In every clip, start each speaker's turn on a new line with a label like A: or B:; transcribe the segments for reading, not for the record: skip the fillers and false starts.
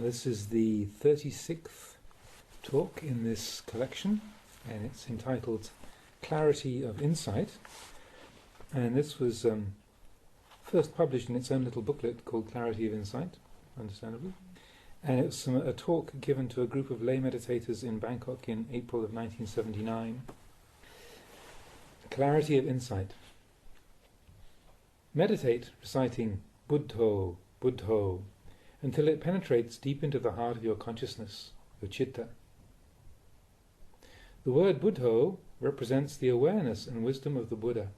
A: This is the 36th talk in this collection, and it's entitled Clarity of Insight. And this was first published in its own little booklet called Clarity of Insight, understandably. And it's a talk given to a group of lay meditators in Bangkok in April of 1979. Clarity of Insight. Meditate reciting Buddho, Buddho, until it penetrates deep into the heart of your consciousness, your citta. The word Buddho represents the awareness and wisdom of the Buddha.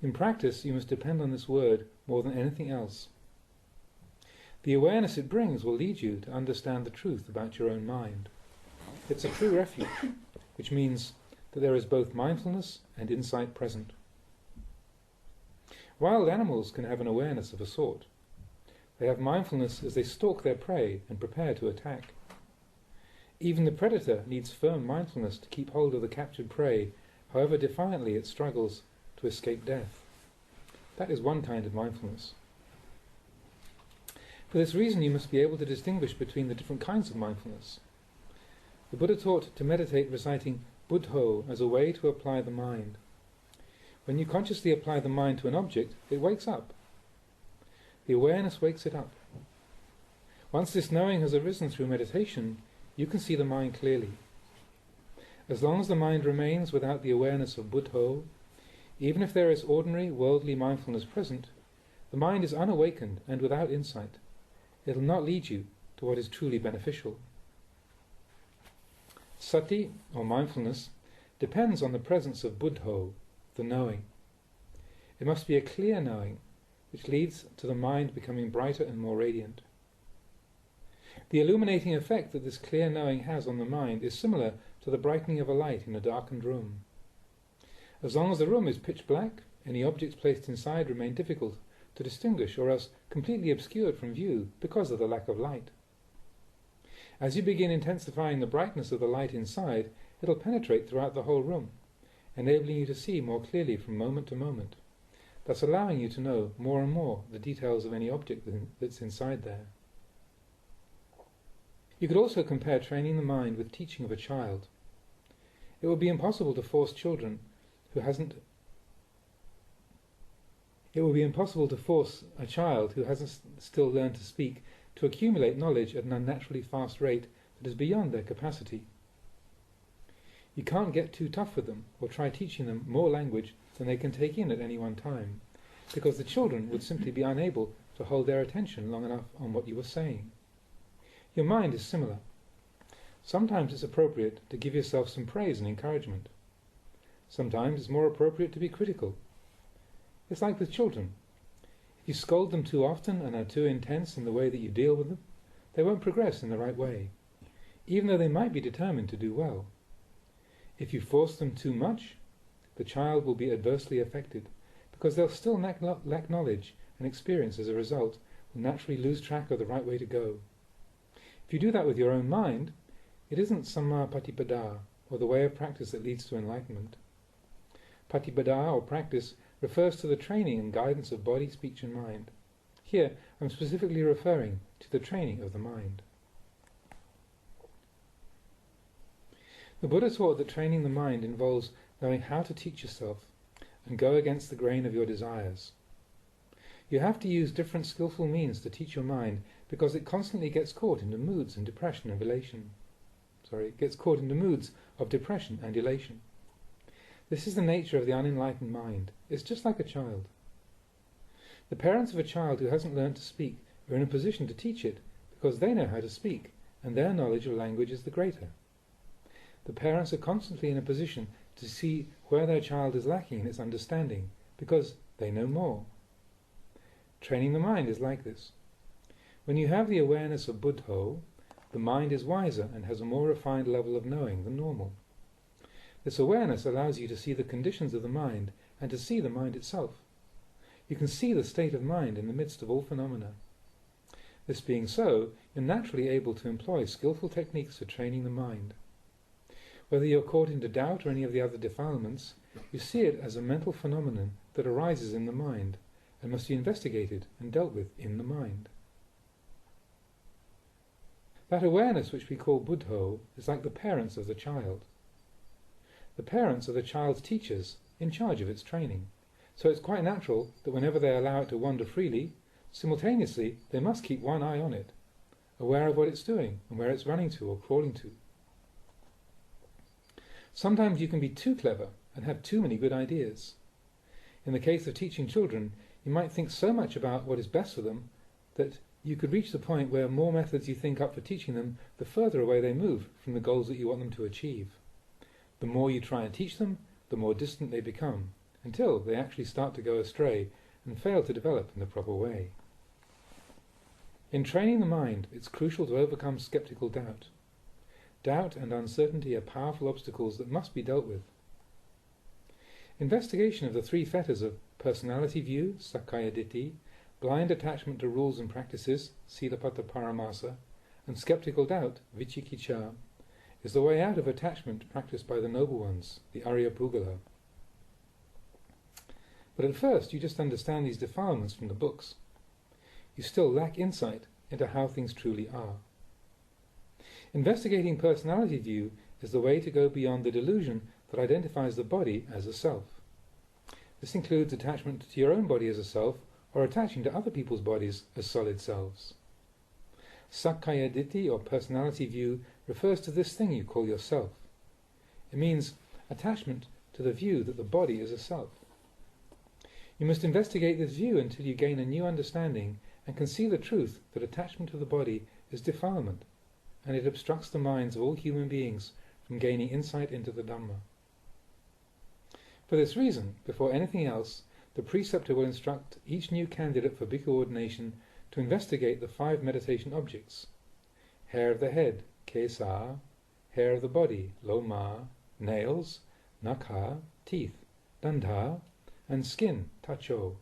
A: In practice, you must depend on this word more than anything else. The awareness it brings will lead you to understand the truth about your own mind. It's a true refuge, which means that there is both mindfulness and insight present. Wild animals can have an awareness of a sort. They have mindfulness as they stalk their prey and prepare to attack. Even the predator needs firm mindfulness to keep hold of the captured prey, however defiantly it struggles to escape death. That is one kind of mindfulness. For this reason, you must be able to distinguish between the different kinds of mindfulness. The Buddha taught to meditate reciting Buddho as a way to apply the mind. When you consciously apply the mind to an object, it wakes up. The awareness wakes it up. Once this knowing has arisen through meditation, you can see the mind clearly. As long as the mind remains without the awareness of Buddho, even if there is ordinary worldly mindfulness present, the mind is unawakened and without insight. It will not lead you to what is truly beneficial. Sati, or mindfulness, depends on the presence of Buddho, the knowing. It must be a clear knowing, which leads to the mind becoming brighter and more radiant. The illuminating effect that this clear knowing has on the mind is similar to the brightening of a light in a darkened room. As long as the room is pitch black, any objects placed inside remain difficult to distinguish or else completely obscured from view because of the lack of light. As you begin intensifying the brightness of the light inside, it will penetrate throughout the whole room, enabling you to see more clearly from moment to moment, thus allowing you to know more and more the details of any object that's inside there. You could also compare training the mind with teaching of a child. It would be impossible to force a child who hasn't still learned to speak to accumulate knowledge at an unnaturally fast rate that is beyond their capacity. You can't get too tough with them or try teaching them more language than they can take in at any one time, because the children would simply be unable to hold their attention long enough on what you were saying. Your mind is similar. Sometimes it's appropriate to give yourself some praise and encouragement. Sometimes it's more appropriate to be critical. It's like with children. If you scold them too often and are too intense in the way that you deal with them, they won't progress in the right way, even though they might be determined to do well. If you force them too much, the child will be adversely affected, because they'll still lack knowledge, and experience as a result will naturally lose track of the right way to go. If you do that with your own mind, it isn't samma patipada, or the way of practice that leads to enlightenment. Patipada, or practice, refers to the training and guidance of body, speech and mind. Here, I'm specifically referring to the training of the mind. The Buddha taught that training the mind involves knowing how to teach yourself and go against the grain of your desires. You have to use different skillful means to teach your mind because it constantly gets caught into moods and depression and elation. It gets caught into moods of depression and elation. This is the nature of the unenlightened mind. It's just like a child. The parents of a child who hasn't learned to speak are in a position to teach it because they know how to speak, and their knowledge of language is the greater. The parents are constantly in a position to see where their child is lacking in its understanding, because they know more. Training the mind is like this. When you have the awareness of Buddho, the mind is wiser and has a more refined level of knowing than normal. This awareness allows you to see the conditions of the mind and to see the mind itself. You can see the state of mind in the midst of all phenomena. This being so, you're naturally able to employ skillful techniques for training the mind. Whether you're caught into doubt or any of the other defilements, you see it as a mental phenomenon that arises in the mind and must be investigated and dealt with in the mind. That awareness which we call Buddho is like the parents of the child. The parents are the child's teachers in charge of its training, so it's quite natural that whenever they allow it to wander freely, simultaneously they must keep one eye on it, aware of what it's doing and where it's running to or crawling to. Sometimes you can be too clever and have too many good ideas. In the case of teaching children, you might think so much about what is best for them that you could reach the point where more methods you think up for teaching them, the further away they move from the goals that you want them to achieve. The more you try and teach them, the more distant they become, until they actually start to go astray and fail to develop in the proper way. In training the mind, it's crucial to overcome skeptical doubt. Doubt and uncertainty are powerful obstacles that must be dealt with. Investigation of the three fetters of personality view, sakkaya ditthi, blind attachment to rules and practices, silapata paramasa, and skeptical doubt, vicikicca, is the way out of attachment practiced by the noble ones, the Arya Pugala. But at first you just understand these defilements from the books. You still lack insight into how things truly are. Investigating personality view is the way to go beyond the delusion that identifies the body as a self. This includes attachment to your own body as a self, or attaching to other people's bodies as solid selves. Sakkaya ditthi, or personality view, refers to this thing you call yourself. It means attachment to the view that the body is a self. You must investigate this view until you gain a new understanding and can see the truth that attachment to the body is defilement, and it obstructs the minds of all human beings from gaining insight into the Dhamma. For this reason, before anything else, the preceptor will instruct each new candidate for bhikkhu ordination to investigate the 5 meditation objects: hair of the head, kesa, hair of the body, loma, nails, nakha, teeth, dandha, and skin, tacho.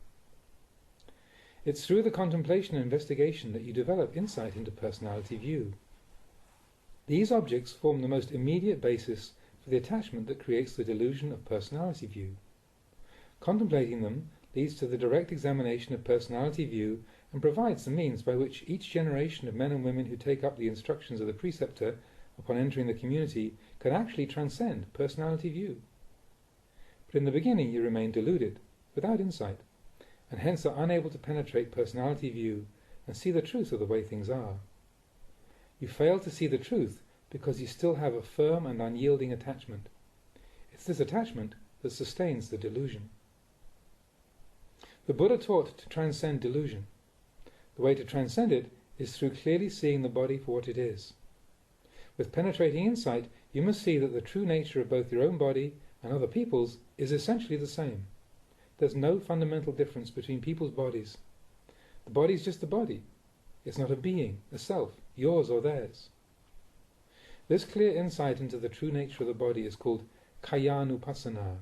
A: It's through the contemplation and investigation that you develop insight into personality view. These objects form the most immediate basis for the attachment that creates the delusion of personality view. Contemplating them leads to the direct examination of personality view and provides the means by which each generation of men and women who take up the instructions of the preceptor upon entering the community can actually transcend personality view. But in the beginning you remain deluded, without insight, and hence are unable to penetrate personality view and see the truth of the way things are. You fail to see the truth because you still have a firm and unyielding attachment. It's this attachment that sustains the delusion. The Buddha taught to transcend delusion. The way to transcend it is through clearly seeing the body for what it is. With penetrating insight, you must see that the true nature of both your own body and other people's is essentially the same. There's no fundamental difference between people's bodies. The body is just the body. It's not a being, a self, yours or theirs. This clear insight into the true nature of the body is called kayanupassana.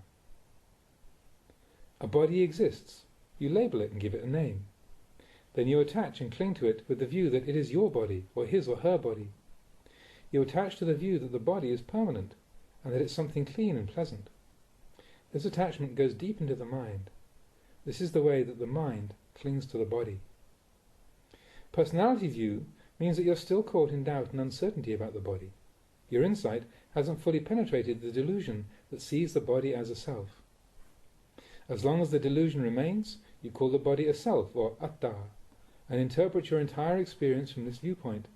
A: A body exists. You label it and give it a name. Then you attach and cling to it with the view that it is your body, or his or her body. You attach to the view that the body is permanent, and that it's something clean and pleasant. This attachment goes deep into the mind. This is the way that the mind clings to the body. Personality view means that you're still caught in doubt and uncertainty about the body. Your insight hasn't fully penetrated the delusion that sees the body as a self. As long as the delusion remains, you call the body a self, or atta, and interpret your entire experience from this viewpoint,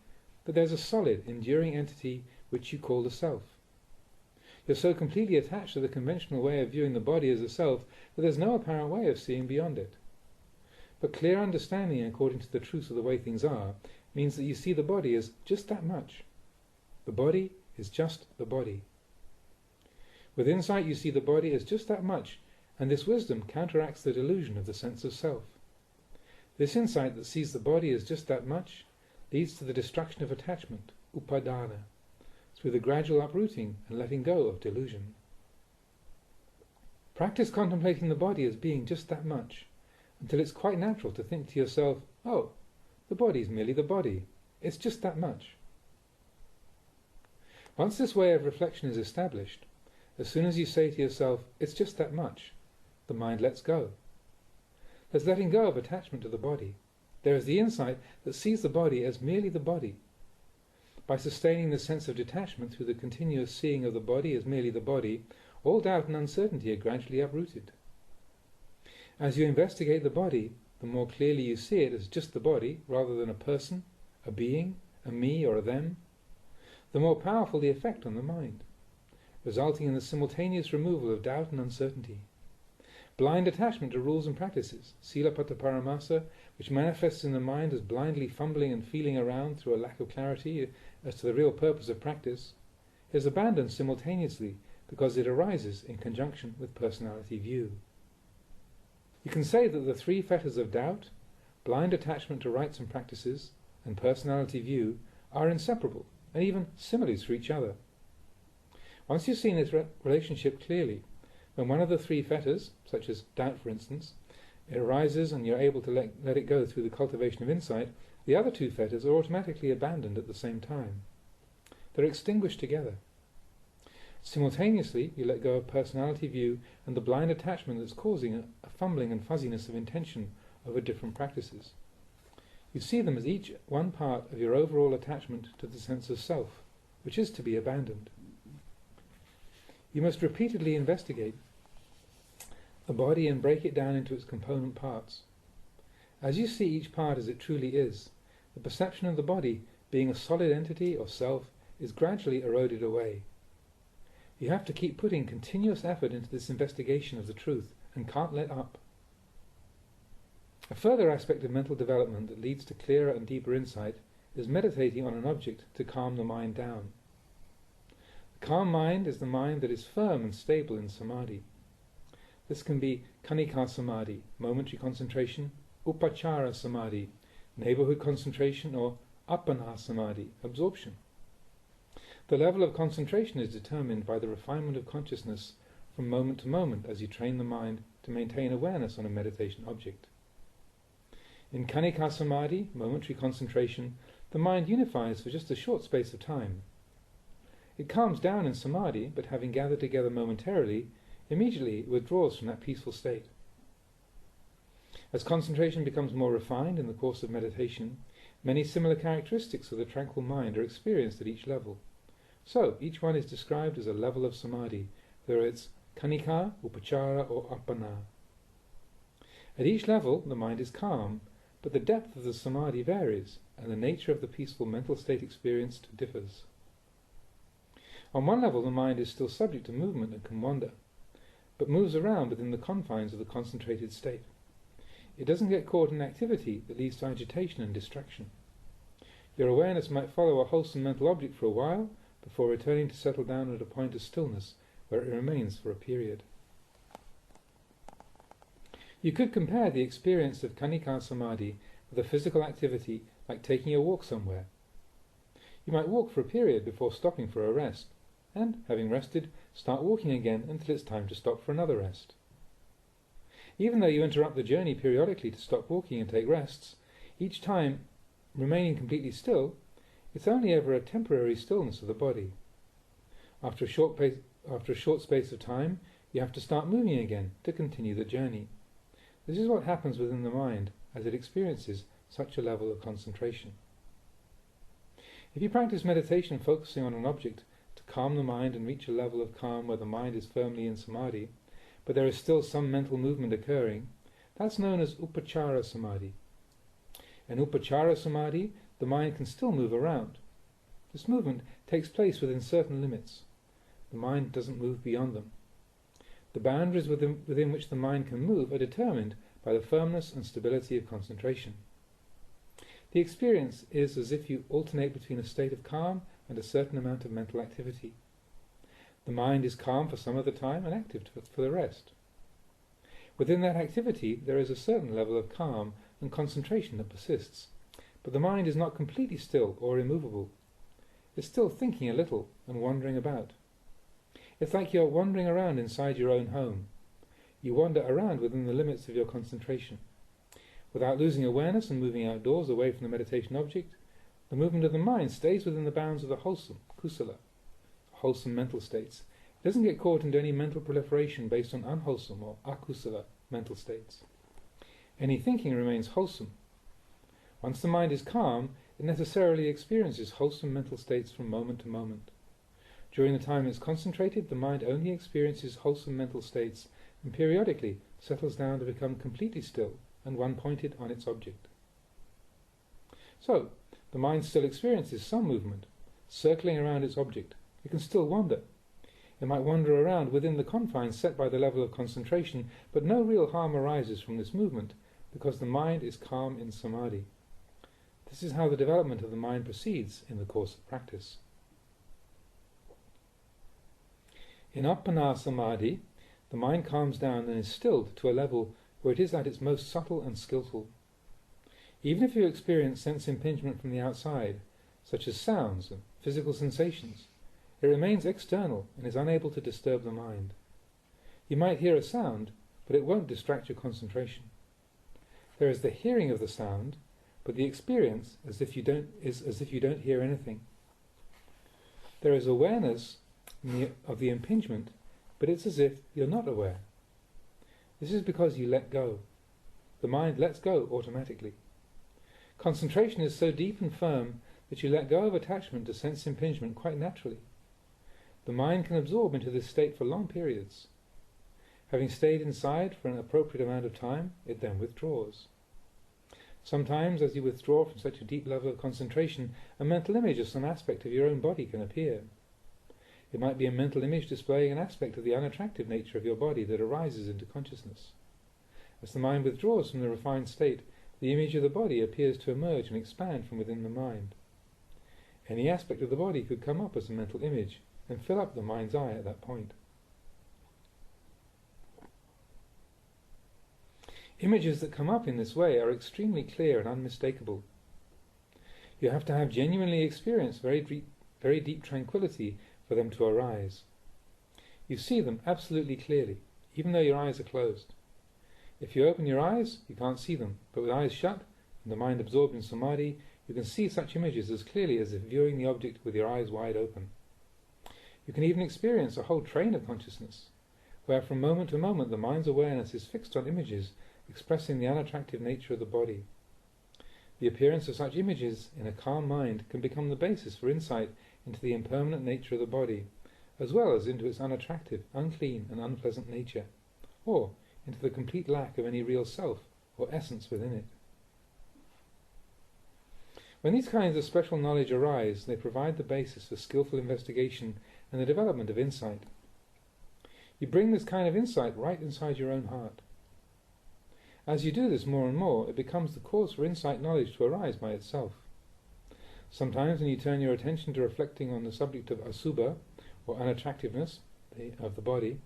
A: that there's a solid, enduring entity which you call the self. You're so completely attached to the conventional way of viewing the body as a self that there's no apparent way of seeing beyond it. But clear understanding according to the truth of the way things are means that you see the body as just that much. The body is just the body. With insight you see the body as just that much, and this wisdom counteracts the delusion of the sense of self. This insight that sees the body as just that much leads to the destruction of attachment, upadana, through the gradual uprooting and letting go of delusion. Practice contemplating the body as being just that much, until it's quite natural to think to yourself, oh, the body is merely the body, it's just that much. Once this way of reflection is established, as soon as you say to yourself, it's just that much, the mind lets go. There's letting go of attachment to the body. There is the insight that sees the body as merely the body. By sustaining the sense of detachment through the continuous seeing of the body as merely the body, all doubt and uncertainty are gradually uprooted. As you investigate the body, the more clearly you see it as just the body, rather than a person, a being, a me or a them, the more powerful the effect on the mind, resulting in the simultaneous removal of doubt and uncertainty. Blind attachment to rules and practices, silapata paramasa, which manifests in the mind as blindly fumbling and feeling around through a lack of clarity as to the real purpose of practice, is abandoned simultaneously because it arises in conjunction with personality view. You can say that the three fetters of doubt, blind attachment to rites and practices, and personality view are inseparable and even similars for each other. Once you've seen this relationship clearly, when one of the three fetters, such as doubt for instance, it arises and you're able to let it go through the cultivation of insight, the other two fetters are automatically abandoned at the same time. They're extinguished together. Simultaneously, you let go of personality view and the blind attachment that's causing a fumbling and fuzziness of intention over different practices. You see them as each one part of your overall attachment to the sense of self, which is to be abandoned. You must repeatedly investigate the body and break it down into its component parts. As you see each part as it truly is, the perception of the body being a solid entity or self is gradually eroded away. You have to keep putting continuous effort into this investigation of the truth and can't let up. A further aspect of mental development that leads to clearer and deeper insight is meditating on an object to calm the mind down. The calm mind is the mind that is firm and stable in samadhi. This can be kanika samadhi, momentary concentration, upachara samadhi, neighborhood concentration, or appana samadhi, absorption. The level of concentration is determined by the refinement of consciousness from moment to moment as you train the mind to maintain awareness on a meditation object. In kanika samadhi, momentary concentration, the mind unifies for just a short space of time. It calms down in samadhi, but having gathered together momentarily, immediately it withdraws from that peaceful state. As concentration becomes more refined in the course of meditation, many similar characteristics of the tranquil mind are experienced at each level. So, each one is described as a level of samadhi, whether it's kanika, upachara, or appana. At each level, the mind is calm, but the depth of the samadhi varies, and the nature of the peaceful mental state experienced differs. On one level, the mind is still subject to movement and can wander, but moves around within the confines of the concentrated state. It doesn't get caught in activity that leads to agitation and distraction. Your awareness might follow a wholesome mental object for a while, before returning to settle down at a point of stillness where it remains for a period. You could compare the experience of kanika samadhi with a physical activity like taking a walk somewhere. You might walk for a period before stopping for a rest, and, having rested, start walking again until it's time to stop for another rest. Even though you interrupt the journey periodically to stop walking and take rests, each time remaining completely still, it's only ever a temporary stillness of the body. After a short space of time, you have to start moving again to continue the journey. This is what happens within the mind as it experiences such a level of concentration. If you practice meditation focusing on an object to calm the mind and reach a level of calm where the mind is firmly in samadhi, but there is still some mental movement occurring, that's known as upachara samadhi. In upachara samadhi, the mind can still move around. This movement takes place within certain limits. The mind doesn't move beyond them. The boundaries within which the mind can move are determined by the firmness and stability of concentration. The experience is as if you alternate between a state of calm and a certain amount of mental activity. The mind is calm for some of the time and active for the rest. Within that activity there is a certain level of calm and concentration that persists, but the mind is not completely still or immovable. It's still thinking a little and wandering about. It's like you're wandering around inside your own home. You wander around within the limits of your concentration. Without losing awareness and moving outdoors away from the meditation object, the movement of the mind stays within the bounds of the wholesome, kusala, wholesome mental states. It doesn't get caught into any mental proliferation based on unwholesome or akusala mental states. Any thinking remains wholesome. Once the mind is calm, it necessarily experiences wholesome mental states from moment to moment. During the time it's concentrated, the mind only experiences wholesome mental states and periodically settles down to become completely still and one-pointed on its object. So, the mind still experiences some movement, circling around its object. It can still wander. It might wander around within the confines set by the level of concentration, but no real harm arises from this movement, because the mind is calm in samadhi. This is how the development of the mind proceeds in the course of practice. In appana samadhi, the mind calms down and is stilled to a level where it is at its most subtle and skillful. Even if you experience sense impingement from the outside, such as sounds and physical sensations, it remains external and is unable to disturb the mind. You might hear a sound, but it won't distract your concentration. There is the hearing of the sound, but the experience is as if you don't hear anything. There is awareness of the impingement, but it's as if you're not aware. This is because you let go. The mind lets go automatically. Concentration is so deep and firm that you let go of attachment to sense impingement quite naturally. The mind can absorb into this state for long periods. Having stayed inside for an appropriate amount of time, it then withdraws. Sometimes, as you withdraw from such a deep level of concentration, a mental image of some aspect of your own body can appear. It might be a mental image displaying an aspect of the unattractive nature of your body that arises into consciousness. As the mind withdraws from the refined state, the image of the body appears to emerge and expand from within the mind. Any aspect of the body could come up as a mental image and fill up the mind's eye at that point. Images that come up in this way are extremely clear and unmistakable. You have to have genuinely experienced very deep tranquility for them to arise. You see them absolutely clearly, even though your eyes are closed. If you open your eyes, you can't see them, but with eyes shut and the mind absorbed in samadhi, you can see such images as clearly as if viewing the object with your eyes wide open. You can even experience a whole train of consciousness, where from moment to moment the mind's awareness is fixed on images expressing the unattractive nature of the body. The appearance of such images in a calm mind can become the basis for insight into the impermanent nature of the body, as well as into its unattractive, unclean and unpleasant nature, or into the complete lack of any real self or essence within it. When these kinds of special knowledge arise, they provide the basis for skillful investigation and the development of insight. You bring this kind of insight right inside your own heart. As you do this more and more, it becomes the cause for insight knowledge to arise by itself. Sometimes when you turn your attention to reflecting on the subject of asubha, or unattractiveness of the body,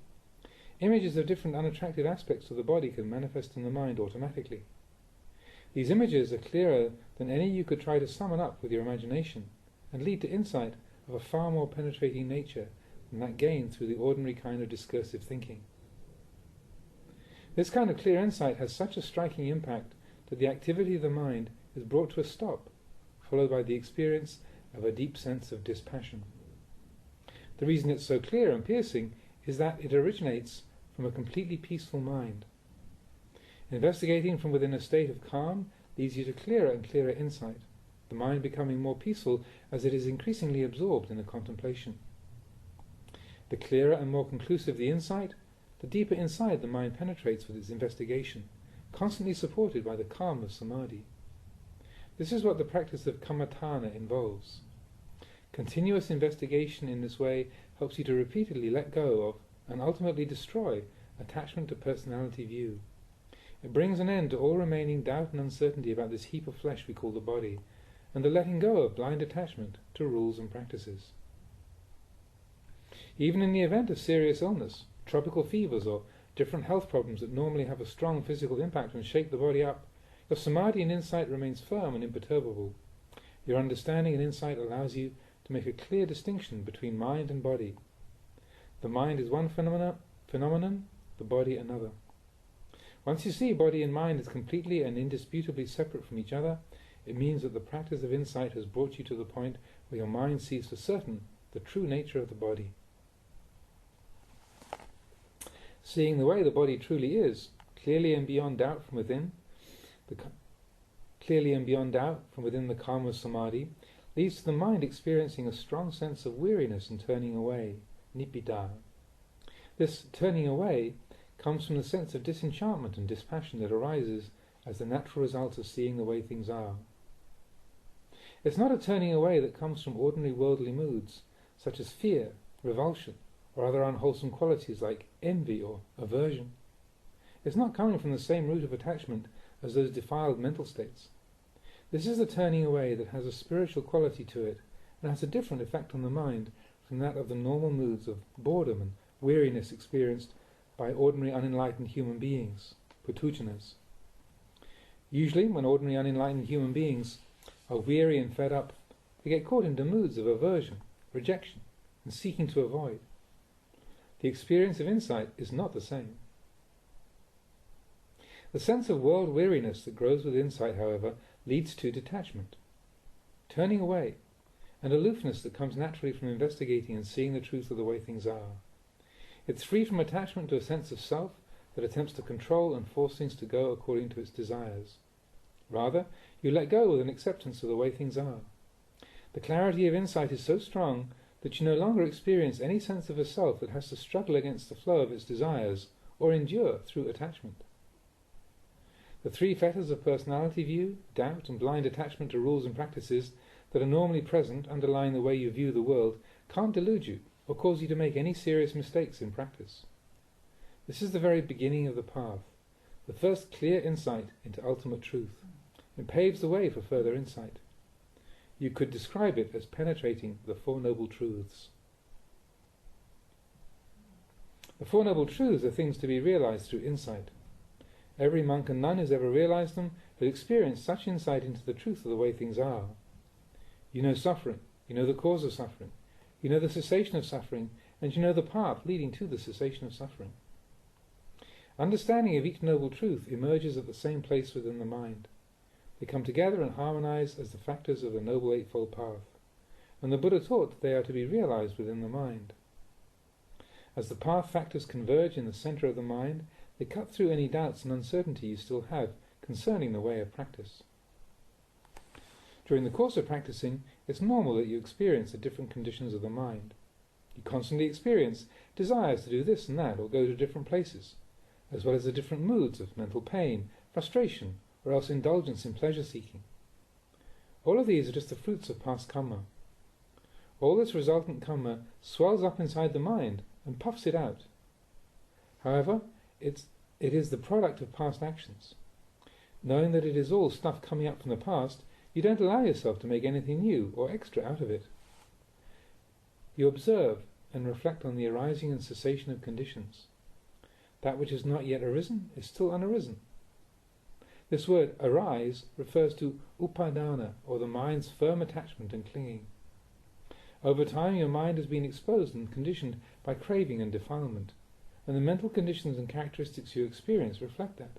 A: images of different unattractive aspects of the body can manifest in the mind automatically. These images are clearer than any you could try to summon up with your imagination, and lead to insight of a far more penetrating nature than that gained through the ordinary kind of discursive thinking. This kind of clear insight has such a striking impact that the activity of the mind is brought to a stop, followed by the experience of a deep sense of dispassion. The reason it's so clear and piercing is that it originates from a completely peaceful mind. Investigating from within a state of calm leads you to clearer and clearer insight, the mind becoming more peaceful as it is increasingly absorbed in the contemplation. The clearer and more conclusive the insight, the deeper inside the mind penetrates with its investigation, constantly supported by the calm of samadhi. This is what the practice of kammatthana involves. Continuous investigation in this way helps you to repeatedly let go of, and ultimately destroy, attachment to personality view. It brings an end to all remaining doubt and uncertainty about this heap of flesh we call the body, and the letting go of blind attachment to rules and practices. Even in the event of serious illness, tropical fevers or different health problems that normally have a strong physical impact and shake the body up, your samadhi and insight remains firm and imperturbable. Your understanding and insight allows you to make a clear distinction between mind and body. The mind is one phenomenon, the body another. Once you see body and mind as completely and indisputably separate from each other, it means that the practice of insight has brought you to the point where your mind sees for certain the true nature of the body. Seeing the way the body truly is, clearly and beyond doubt from within, clearly and beyond doubt from within the calm of samadhi, leads to the mind experiencing a strong sense of weariness and turning away, nibbida. This turning away comes from the sense of disenchantment and dispassion that arises as the natural result of seeing the way things are. It's not a turning away that comes from ordinary worldly moods, such as fear, revulsion, or other unwholesome qualities like envy or aversion. It's not coming from the same root of attachment as those defiled mental states. This is a turning away that has a spiritual quality to it and has a different effect on the mind from that of the normal moods of boredom and weariness experienced by ordinary unenlightened human beings, putujanas. Usually, when ordinary unenlightened human beings are weary and fed up, they get caught into moods of aversion, rejection, and seeking to avoid. The experience of insight is not the same. The sense of world weariness that grows with insight, however, leads to detachment, turning away, and aloofness that comes naturally from investigating and seeing the truth of the way things are. It's free from attachment to a sense of self that attempts to control and force things to go according to its desires. Rather, you let go with an acceptance of the way things are. The clarity of insight is so strong that you no longer experience any sense of a self that has to struggle against the flow of its desires or endure through attachment. The three fetters of personality view, doubt, and blind attachment to rules and practices that are normally present underlying the way you view the world can't delude you or cause you to make any serious mistakes in practice. This is the very beginning of the path, the first clear insight into ultimate truth. It paves the way for further insight. You could describe it as penetrating the Four Noble Truths. The Four Noble Truths are things to be realized through insight. Every monk and nun who's ever realized them has experienced such insight into the truth of the way things are. You know suffering, you know the cause of suffering, you know the cessation of suffering, and you know the path leading to the cessation of suffering. Understanding of each noble truth emerges at the same place within the mind. They come together and harmonize as the factors of the Noble Eightfold Path, and the Buddha taught that they are to be realized within the mind. As the path factors converge in the center of the mind, they cut through any doubts and uncertainty you still have concerning the way of practice. During the course of practicing, it's normal that you experience the different conditions of the mind. You constantly experience desires to do this and that, or go to different places, as well as the different moods of mental pain, frustration, or else indulgence in pleasure-seeking. All of these are just the fruits of past karma. All this resultant karma swells up inside the mind and puffs it out. However, it is the product of past actions. Knowing that it is all stuff coming up from the past, you don't allow yourself to make anything new or extra out of it. You observe and reflect on the arising and cessation of conditions. That which has not yet arisen is still unarisen. This word, arise, refers to upadana, or the mind's firm attachment and clinging. Over time your mind has been exposed and conditioned by craving and defilement, and the mental conditions and characteristics you experience reflect that.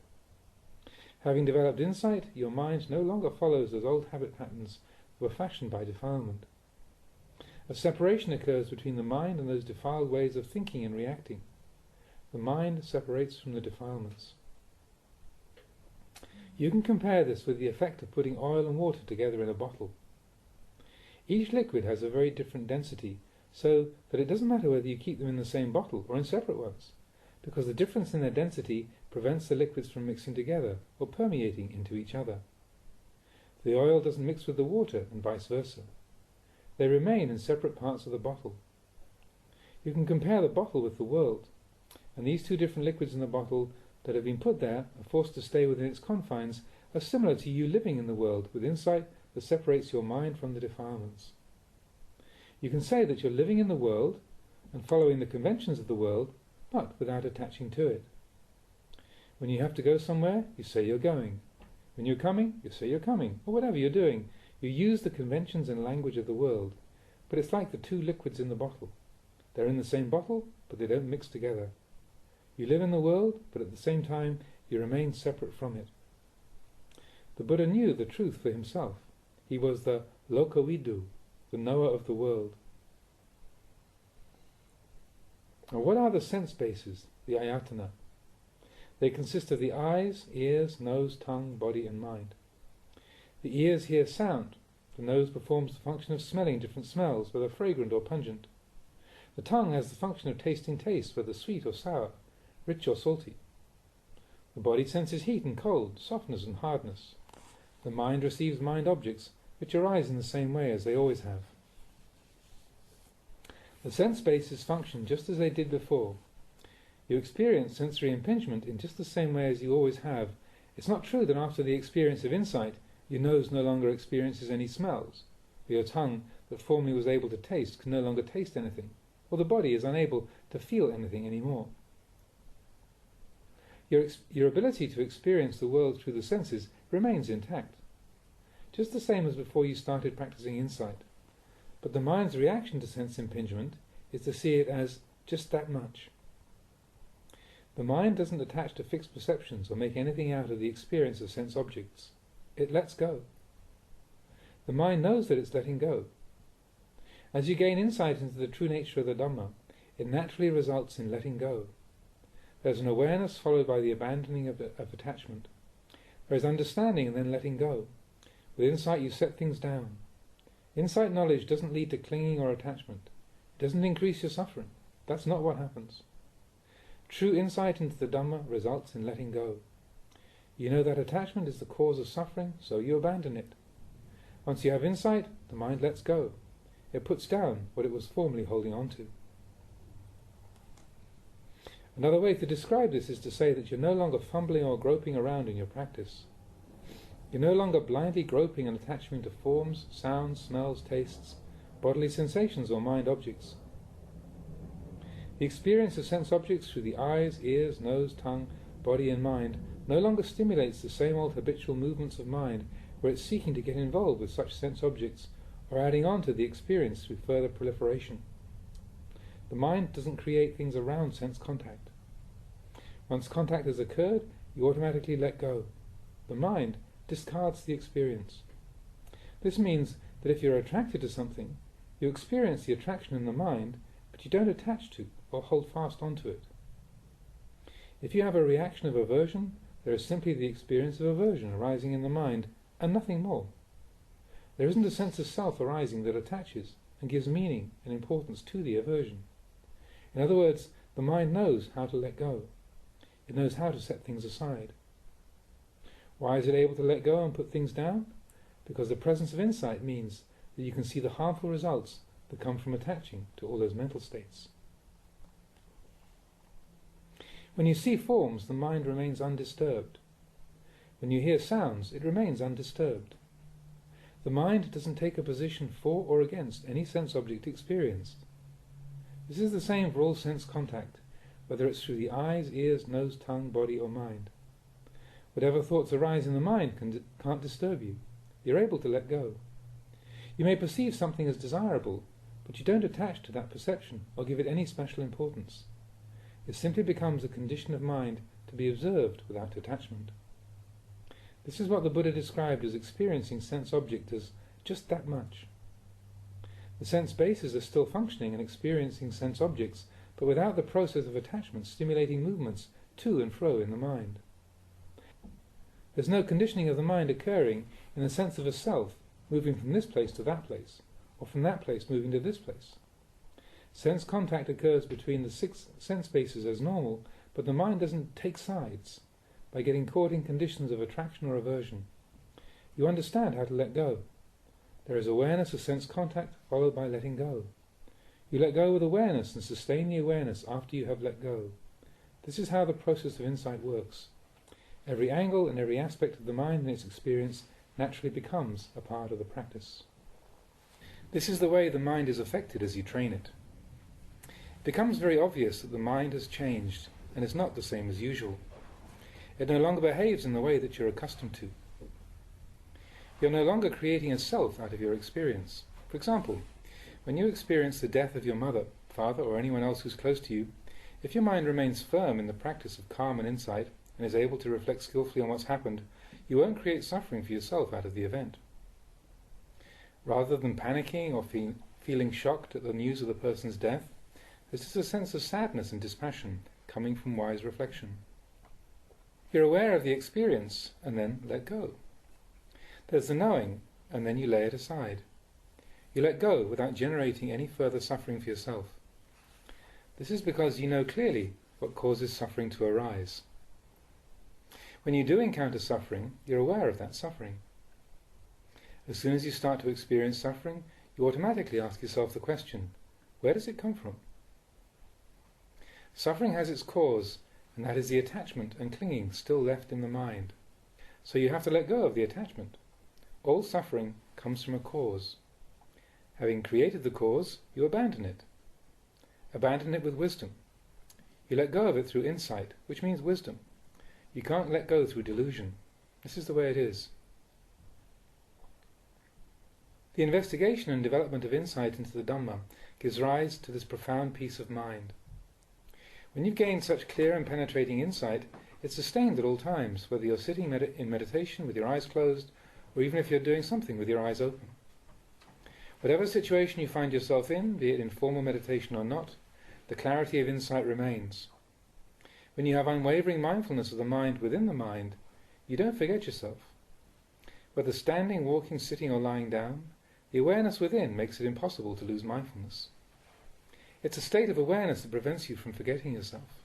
A: Having developed insight, your mind no longer follows those old habit patterns that were fashioned by defilement. A separation occurs between the mind and those defiled ways of thinking and reacting. The mind separates from the defilements. You can compare this with the effect of putting oil and water together in a bottle. Each liquid has a very different density, so that it doesn't matter whether you keep them in the same bottle or in separate ones, because the difference in their density prevents the liquids from mixing together or permeating into each other. The oil doesn't mix with the water and vice versa. They remain in separate parts of the bottle. You can compare the bottle with the world, and these two different liquids in the bottle that have been put there and forced to stay within its confines are similar to you living in the world with insight that separates your mind from the defilements. You can say that you're living in the world and following the conventions of the world, but without attaching to it. When you have to go somewhere, you say you're going. When you're coming, you say you're coming, or whatever you're doing. You use the conventions and language of the world, but it's like the two liquids in the bottle. They're in the same bottle, but they don't mix together. You live in the world, but at the same time you remain separate from it. The Buddha knew the truth for himself. He was the lokavidu, the knower of the world. Now, what are the sense bases, the ayatana? They consist of the eyes, ears, nose, tongue, body and mind. The ears hear sound. The nose performs the function of smelling different smells, whether fragrant or pungent. The tongue has the function of tasting taste, whether sweet or sour, rich or salty. The body senses heat and cold, softness and hardness. The mind receives mind objects, which arise in the same way as they always have. The sense bases function just as they did before. You experience sensory impingement in just the same way as you always have. It's not true that after the experience of insight, your nose no longer experiences any smells, or your tongue, that formerly was able to taste, can no longer taste anything, or the body is unable to feel anything anymore. Your ability to experience the world through the senses remains intact, just the same as before you started practicing insight. But the mind's reaction to sense impingement is to see it as just that much. The mind doesn't attach to fixed perceptions or make anything out of the experience of sense objects. It lets go. The mind knows that it's letting go. As you gain insight into the true nature of the Dhamma, it naturally results in letting go. There's an awareness followed by the abandoning of attachment. There is understanding and then letting go. With insight you set things down. Insight knowledge doesn't lead to clinging or attachment. It doesn't increase your suffering. That's not what happens. True insight into the Dhamma results in letting go. You know that attachment is the cause of suffering, so you abandon it. Once you have insight, the mind lets go. It puts down what it was formerly holding on to. Another way to describe this is to say that you're no longer fumbling or groping around in your practice. You're no longer blindly groping and attaching to forms, sounds, smells, tastes, bodily sensations or mind objects. The experience of sense objects through the eyes, ears, nose, tongue, body and mind no longer stimulates the same old habitual movements of mind where it's seeking to get involved with such sense objects or adding on to the experience through further proliferation. The mind doesn't create things around sense contact. Once contact has occurred, you automatically let go. The mind discards the experience. This means that if you're attracted to something, you experience the attraction in the mind, but you don't attach to or hold fast onto it. If you have a reaction of aversion, there is simply the experience of aversion arising in the mind, and nothing more. There isn't a sense of self arising that attaches and gives meaning and importance to the aversion. In other words, the mind knows how to let go. It knows how to set things aside. Why is it able to let go and put things down? Because the presence of insight means that you can see the harmful results that come from attaching to all those mental states. When you see forms, the mind remains undisturbed. When you hear sounds, it remains undisturbed. The mind doesn't take a position for or against any sense object experienced. This is the same for all sense contact, whether it's through the eyes, ears, nose, tongue, body or mind. Whatever thoughts arise in the mind can't disturb you. You're able to let go. You may perceive something as desirable, but you don't attach to that perception or give it any special importance. It simply becomes a condition of mind to be observed without attachment. This is what the Buddha described as experiencing sense object as just that much. The sense bases are still functioning and experiencing sense objects, but without the process of attachment stimulating movements to and fro in the mind. There's no conditioning of the mind occurring in the sense of a self moving from this place to that place, or from that place moving to this place. Sense contact occurs between the 6 sense bases as normal, but the mind doesn't take sides by getting caught in conditions of attraction or aversion. You understand how to let go. There is awareness of sense contact followed by letting go. You let go with awareness and sustain the awareness after you have let go. This is how the process of insight works. Every angle and every aspect of the mind and its experience naturally becomes a part of the practice. This is the way the mind is affected as you train it. It becomes very obvious that the mind has changed and is not the same as usual. It no longer behaves in the way that you're accustomed to. You're no longer creating a self out of your experience. For example, when you experience the death of your mother, father, or anyone else who's close to you, if your mind remains firm in the practice of calm and insight and is able to reflect skillfully on what's happened, you won't create suffering for yourself out of the event. Rather than panicking or feeling shocked at the news of the person's death, there's just a sense of sadness and dispassion coming from wise reflection. You're aware of the experience and then let go. There's the knowing, and then you lay it aside. You let go without generating any further suffering for yourself. This is because you know clearly what causes suffering to arise. When you do encounter suffering, you're aware of that suffering. As soon as you start to experience suffering, you automatically ask yourself the question, where does it come from? Suffering has its cause, and that is the attachment and clinging still left in the mind. So you have to let go of the attachment. All suffering comes from a cause. Having created the cause, you abandon it. Abandon it with wisdom. You let go of it through insight, which means wisdom. You can't let go through delusion. This is the way it is. The investigation and development of insight into the Dhamma gives rise to this profound peace of mind. When you've gained such clear and penetrating insight, it's sustained at all times, whether you're sitting in meditation with your eyes closed, or even if you're doing something with your eyes open. Whatever situation you find yourself in, be it in formal meditation or not, the clarity of insight remains. When you have unwavering mindfulness of the mind within the mind, you don't forget yourself. Whether standing, walking, sitting or lying down, the awareness within makes it impossible to lose mindfulness. It's a state of awareness that prevents you from forgetting yourself.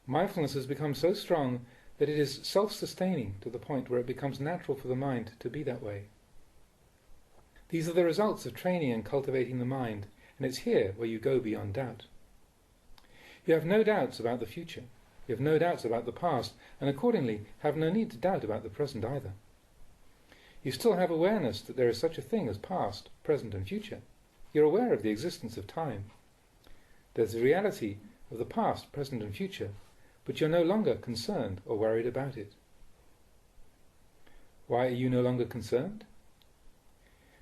A: Mindfulness has become so strong that it is self-sustaining to the point where it becomes natural for the mind to be that way. These are the results of training and cultivating the mind, and it's here where you go beyond doubt. You have no doubts about the future, you have no doubts about the past, and accordingly have no need to doubt about the present either. You still have awareness that there is such a thing as past, present and future. You're aware of the existence of time. There's the reality of the past, present and future, but you're no longer concerned or worried about it. Why are you no longer concerned?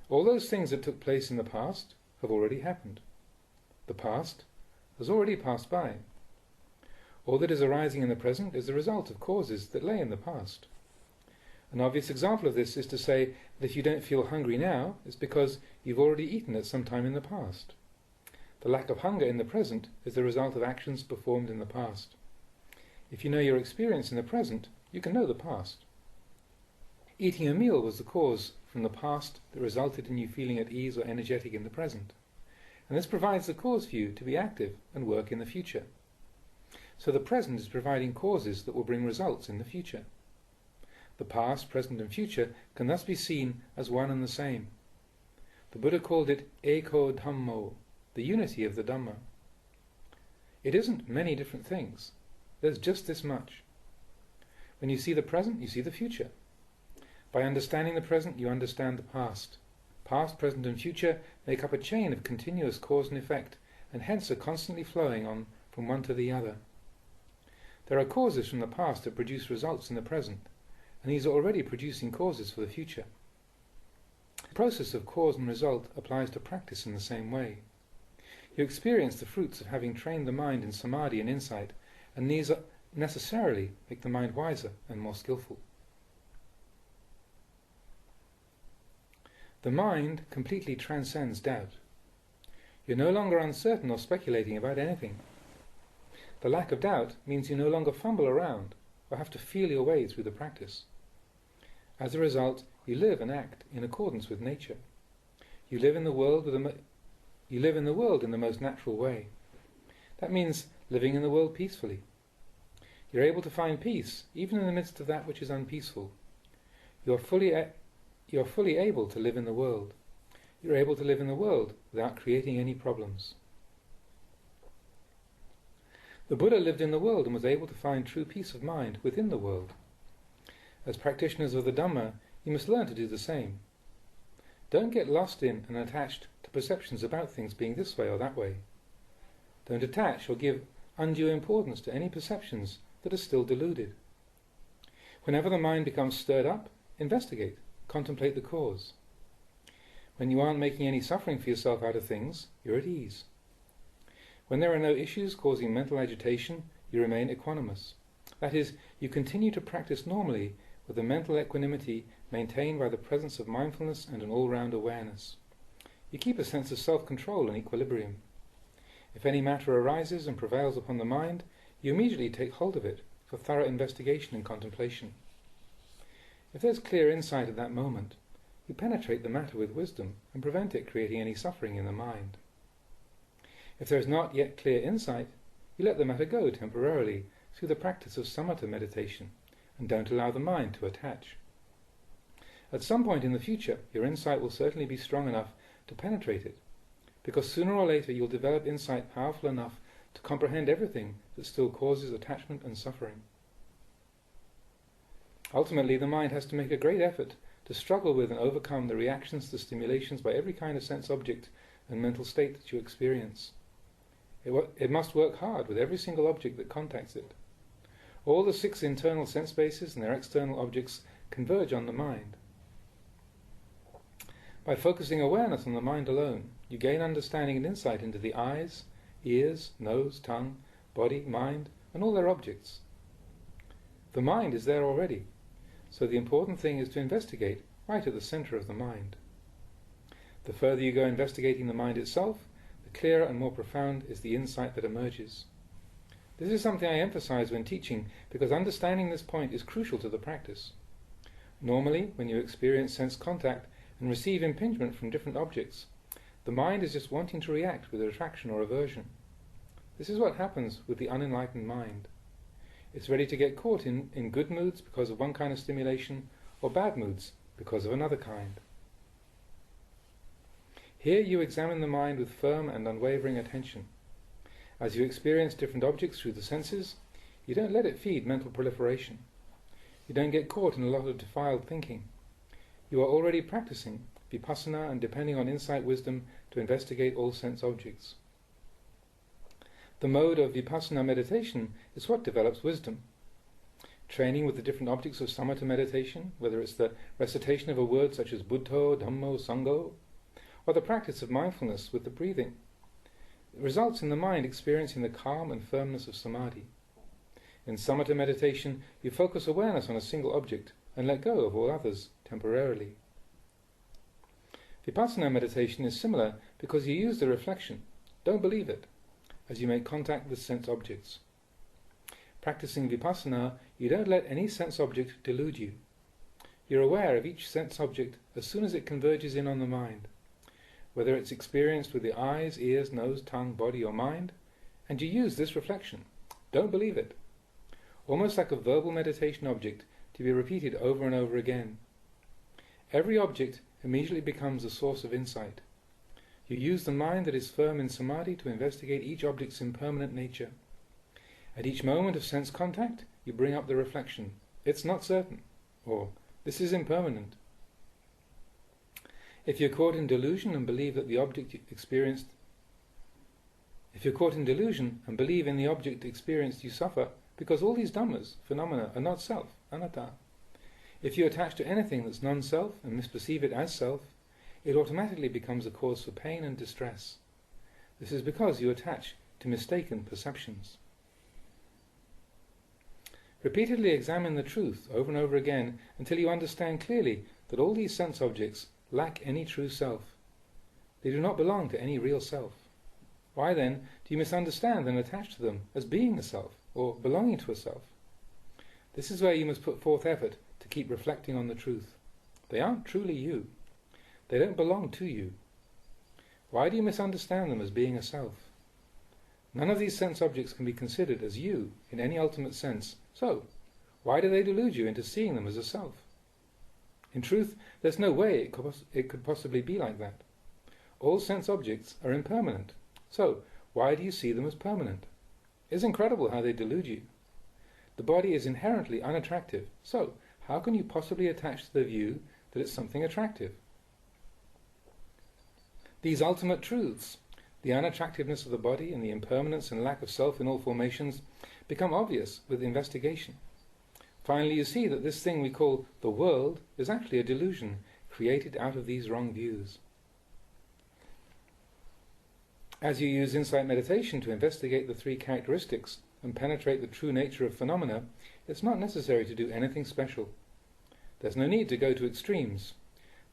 A: All those things that took place in the past have already happened. The past has already passed by. All that is arising in the present is the result of causes that lay in the past. An obvious example of this is to say that if you don't feel hungry now, it's because you've already eaten at some time in the past. The lack of hunger in the present is the result of actions performed in the past. If you know your experience in the present, you can know the past. Eating a meal was the cause from the past that resulted in you feeling at ease or energetic in the present. And this provides the cause for you to be active and work in the future. So the present is providing causes that will bring results in the future. The past, present and future can thus be seen as one and the same. The Buddha called it Eko Dhammo, the unity of the Dhamma. It isn't many different things. There's just this much. When you see the present, you see the future. By understanding the present, you understand the past. Past, present and future make up a chain of continuous cause and effect, and hence are constantly flowing on from one to the other. There are causes from the past that produce results in the present, and these are already producing causes for the future. The process of cause and result applies to practice in the same way. You experience the fruits of having trained the mind in samadhi and insight, and these necessarily make the mind wiser and more skillful. The mind completely transcends doubt. You're no longer uncertain or speculating about anything. The lack of doubt means you no longer fumble around or have to feel your way through the practice. As a result, you live and act in accordance with nature. You live in the world in the most natural way. That means living in the world peacefully. You're able to find peace even in the midst of that which is unpeaceful. You're fully able to live in the world. You're able to live in the world without creating any problems. The Buddha lived in the world and was able to find true peace of mind within the world. As practitioners of the Dhamma, you must learn to do the same. Don't get lost in and attached to perceptions about things being this way or that way. Don't attach or give undue importance to any perceptions that are still deluded. Whenever the mind becomes stirred up, investigate, contemplate the cause. When you aren't making any suffering for yourself out of things, you're at ease. When there are no issues causing mental agitation, you remain equanimous. That is, you continue to practice normally with a mental equanimity maintained by the presence of mindfulness and an all-round awareness. You keep a sense of self-control and equilibrium. If any matter arises and prevails upon the mind, you immediately take hold of it for thorough investigation and contemplation. If there's clear insight at that moment, you penetrate the matter with wisdom and prevent it creating any suffering in the mind. If there is not yet clear insight, you let the matter go temporarily through the practice of samatha meditation and don't allow the mind to attach. At some point in the future, your insight will certainly be strong enough to penetrate it, because sooner or later you'll develop insight powerful enough to comprehend everything that still causes attachment and suffering. Ultimately, the mind has to make a great effort to struggle with and overcome the reactions to stimulations by every kind of sense object and mental state that you experience. It must work hard with every single object that contacts it. All the 6 internal sense bases and their external objects converge on the mind. By focusing awareness on the mind alone, you gain understanding and insight into the eyes, ears, nose, tongue, body, mind, and all their objects. The mind is there already, so the important thing is to investigate right at the center of the mind. The further you go investigating the mind itself, the clearer and more profound is the insight that emerges. This is something I emphasize when teaching, because understanding this point is crucial to the practice. Normally, when you experience sense contact and receive impingement from different objects, the mind is just wanting to react with attraction or aversion. This is what happens with the unenlightened mind. It's ready to get caught in good moods because of one kind of stimulation, or bad moods because of another kind. Here you examine the mind with firm and unwavering attention. As you experience different objects through the senses, you don't let it feed mental proliferation. You don't get caught in a lot of defiled thinking. You are already practicing vipassana and depending on insight wisdom to investigate all sense objects. The mode of vipassana meditation is what develops wisdom. Training with the different objects of samatha meditation, whether it's the recitation of a word such as Buddho, Dhammo, Sangho, or the practice of mindfulness with the breathing, results in the mind experiencing the calm and firmness of samadhi. In samatha meditation, you focus awareness on a single object and let go of all others temporarily. Vipassana meditation is similar because you use the reflection, don't believe it, as you make contact with sense objects. Practicing vipassana, you don't let any sense object delude you. You're aware of each sense object as soon as it converges in on the mind, whether it's experienced with the eyes, ears, nose, tongue, body, or mind, and you use this reflection, don't believe it, almost like a verbal meditation object to be repeated over and over again. Every object immediately becomes a source of insight. You use the mind that is firm in samadhi to investigate each object's impermanent nature. At each moment of sense contact, you bring up the reflection, it's not certain, or this is impermanent. If you're caught in delusion and believe that the object experienced If you're caught in delusion and believe in the object experienced, you suffer, because all these dhammas, phenomena, are not self, anatta. If you attach to anything that's non-self and misperceive it as self, it automatically becomes a cause for pain and distress. This is because you attach to mistaken perceptions. Repeatedly examine the truth over and over again until you understand clearly that all these sense objects lack any true self. They do not belong to any real self. Why then do you misunderstand and attach to them as being a self or belonging to a self? This is where you must put forth effort to keep reflecting on the truth. They aren't truly you. They don't belong to you. Why do you misunderstand them as being a self? None of these sense objects can be considered as you in any ultimate sense. So, why do they delude you into seeing them as a self? In truth, there's no way it could possibly be like that. All sense objects are impermanent. So, why do you see them as permanent? It's incredible how they delude you. The body is inherently unattractive. So, how can you possibly attach to the view that it's something attractive? These ultimate truths, the unattractiveness of the body and the impermanence and lack of self in all formations, become obvious with investigation. Finally, you see that this thing we call the world is actually a delusion created out of these wrong views. As you use insight meditation to investigate the 3 characteristics and penetrate the true nature of phenomena, it's not necessary to do anything special. There's no need to go to extremes.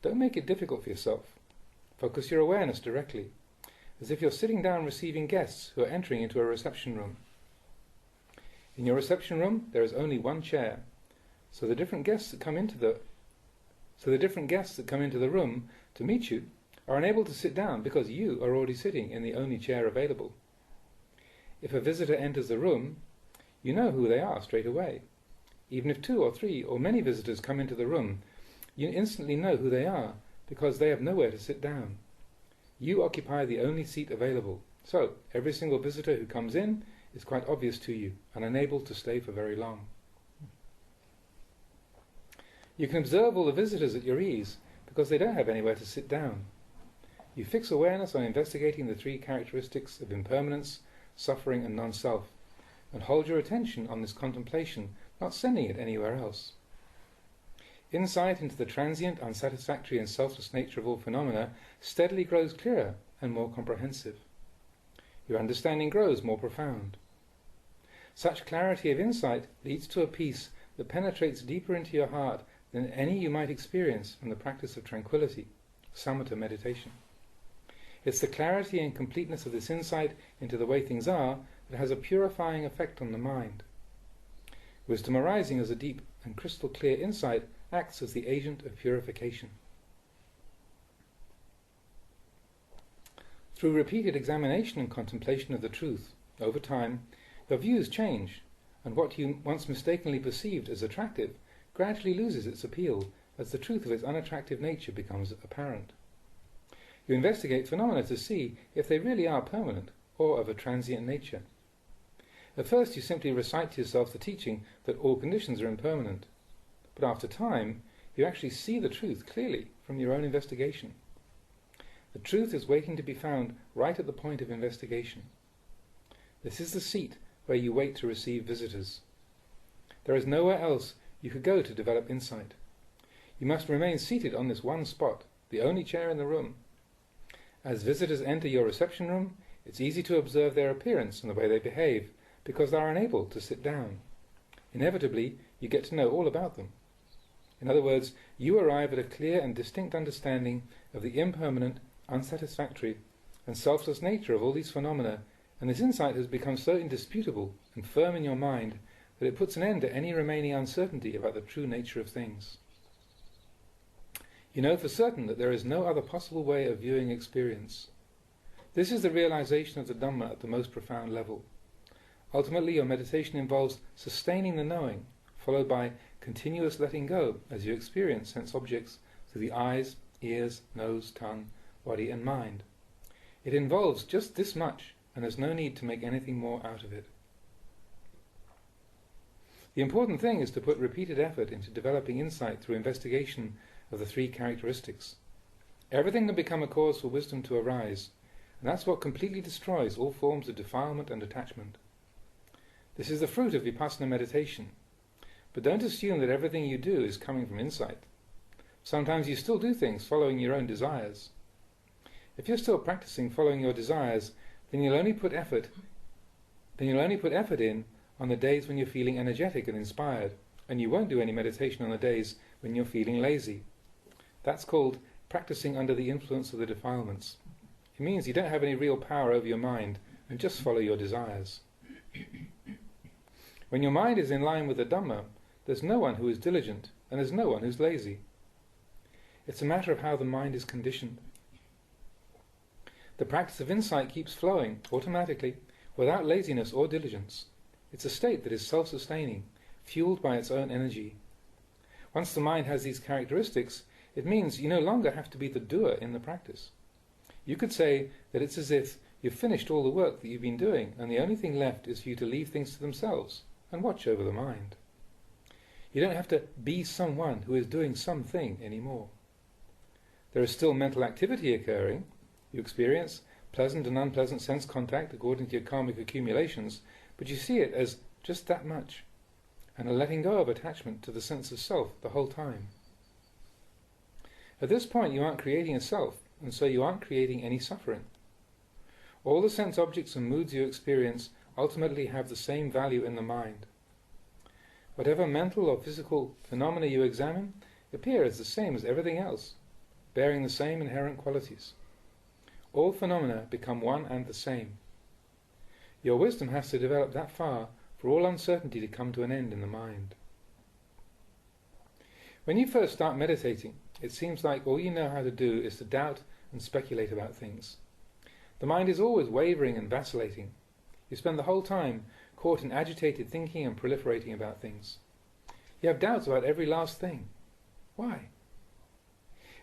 A: Don't make it difficult for yourself. Focus your awareness directly, as if you're sitting down receiving guests who are entering into a reception room. In your reception room, there is only one chair. So the different guests that come into the room to meet you are unable to sit down because you are already sitting in the only chair available. If a visitor enters the room, you know who they are straight away. Even if 2 or 3 or many visitors come into the room, you instantly know who they are because they have nowhere to sit down. You occupy the only seat available, so every single visitor who comes in is quite obvious to you and unable to stay for very long. You can observe all the visitors at your ease because they don't have anywhere to sit down. You fix awareness on investigating the 3 characteristics of impermanence, suffering and non-self, and hold your attention on this contemplation, not sending it anywhere else. Insight into the transient, unsatisfactory and selfless nature of all phenomena steadily grows clearer and more comprehensive. Your understanding grows more profound. Such clarity of insight leads to a peace that penetrates deeper into your heart than any you might experience from the practice of tranquility, samatha meditation. It's the clarity and completeness of this insight into the way things are that has a purifying effect on the mind. Wisdom arising as a deep and crystal clear insight acts as the agent of purification. Through repeated examination and contemplation of the truth, over time, your views change, and what you once mistakenly perceived as attractive gradually loses its appeal as the truth of its unattractive nature becomes apparent. You investigate phenomena to see if they really are permanent or of a transient nature. At first you simply recite to yourself the teaching that all conditions are impermanent, but after time you actually see the truth clearly from your own investigation. The truth is waiting to be found right at the point of investigation. This is the seat where you wait to receive visitors. There is nowhere else you could go to develop insight. You must remain seated on this one spot, the only chair in the room. As visitors enter your reception room, it's easy to observe their appearance and the way they behave, because they are unable to sit down. Inevitably, you get to know all about them. In other words, you arrive at a clear and distinct understanding of the impermanent, unsatisfactory, and selfless nature of all these phenomena, and this insight has become so indisputable and firm in your mind that it puts an end to any remaining uncertainty about the true nature of things. You know for certain that there is no other possible way of viewing experience. This is the realization of the Dhamma at the most profound level. Ultimately, your meditation involves sustaining the knowing, followed by continuous letting go as you experience sense objects through the eyes, ears, nose, tongue, body and mind. It involves just this much, and there's no need to make anything more out of it. The important thing is to put repeated effort into developing insight through investigation of the 3 characteristics. Everything can become a cause for wisdom to arise, and that's what completely destroys all forms of defilement and attachment. This is the fruit of vipassana meditation. But don't assume that everything you do is coming from insight. Sometimes you still do things following your own desires. If you're still practicing following your desires, then you'll only put effort in on the days when you're feeling energetic and inspired, and you won't do any meditation on the days when you're feeling lazy. That's called practicing under the influence of the defilements. It means you don't have any real power over your mind and just follow your desires. When your mind is in line with the Dhamma, there's no one who is diligent and there's no one who's lazy. It's a matter of how the mind is conditioned. The practice of insight keeps flowing automatically without laziness or diligence. It's a state that is self-sustaining, fueled by its own energy. Once the mind has these characteristics, it means you no longer have to be the doer in the practice. You could say that it's as if you've finished all the work that you've been doing and the only thing left is for you to leave things to themselves and watch over the mind. You don't have to be someone who is doing something anymore. There is still mental activity occurring. You experience pleasant and unpleasant sense contact according to your karmic accumulations, but you see it as just that much, and a letting go of attachment to the sense of self the whole time. At this point you aren't creating a self, and so you aren't creating any suffering. All the sense objects and moods you experience ultimately have the same value in the mind. Whatever mental or physical phenomena you examine appear as the same as everything else, bearing the same inherent qualities. All phenomena become one and the same. Your wisdom has to develop that far for all uncertainty to come to an end in the mind. When you first start meditating, it seems like all you know how to do is to doubt and speculate about things. The mind is always wavering and vacillating. You spend the whole time caught in agitated thinking and proliferating about things. You have doubts about every last thing. Why?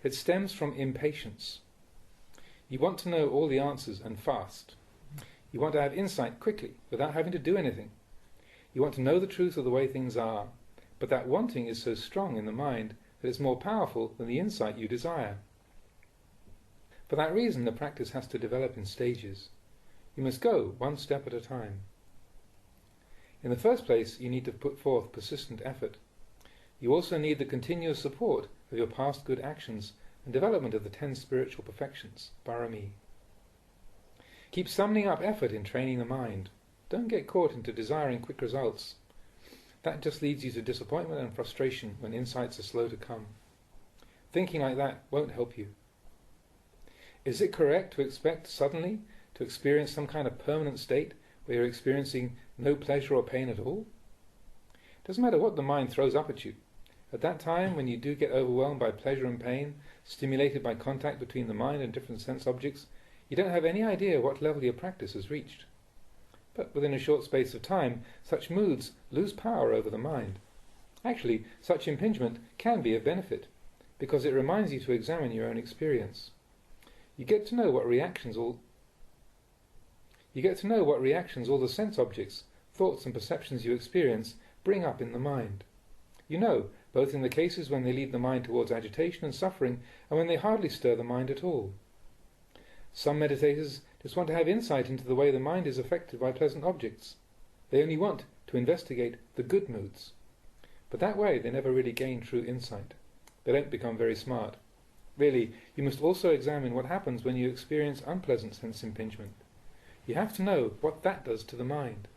A: It stems from impatience. You want to know all the answers and fast. You want to have insight quickly, without having to do anything. You want to know the truth of the way things are, but that wanting is so strong in the mind that it's more powerful than the insight you desire. For that reason, the practice has to develop in stages. You must go one step at a time. In the first place, you need to put forth persistent effort. You also need the continuous support of your past good actions and development of the 10 spiritual perfections, parami. Keep summoning up effort in training the mind. Don't get caught into desiring quick results. That just leads you to disappointment and frustration when insights are slow to come. Thinking like that won't help you. Is it correct to expect suddenly to experience some kind of permanent state where you're experiencing no pleasure or pain at all? It doesn't matter what the mind throws up at you. At that time, when you do get overwhelmed by pleasure and pain, stimulated by contact between the mind and different sense objects, you don't have any idea what level your practice has reached. But within a short space of time, such moods lose power over the mind. Actually, such impingement can be of benefit, because it reminds you to examine your own experience. You get to know what reactions all the sense objects, thoughts and perceptions you experience bring up in the mind. You know, both in the cases when they lead the mind towards agitation and suffering, and when they hardly stir the mind at all. Some meditators just want to have insight into the way the mind is affected by pleasant objects. They only want to investigate the good moods. But that way they never really gain true insight. They don't become very smart. Really, you must also examine what happens when you experience unpleasant sense impingement. You have to know what that does to the mind.